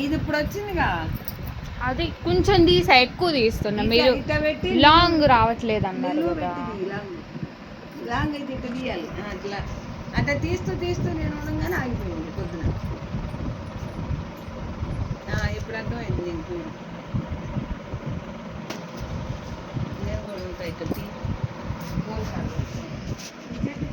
ఇది ఇప్పుడు వచ్చిందిగా, అది కొంచెం తీసా, ఎక్కువ తీస్తున్నా. మీరు లాంగ్ రావట్లేదు అన్నారు కదా. లాంగ్ అయితే ఇట్లా తీయాలి. అట్లా అట్లా తీస్తూ తీస్తూ నేను ఉండగానే ఆగిపోయింది పొద్దున. ఇప్పుడు అర్థమైంది నేను చూడు. నేను కూడా ఉంటాయి ఇక్కడ చెట్టు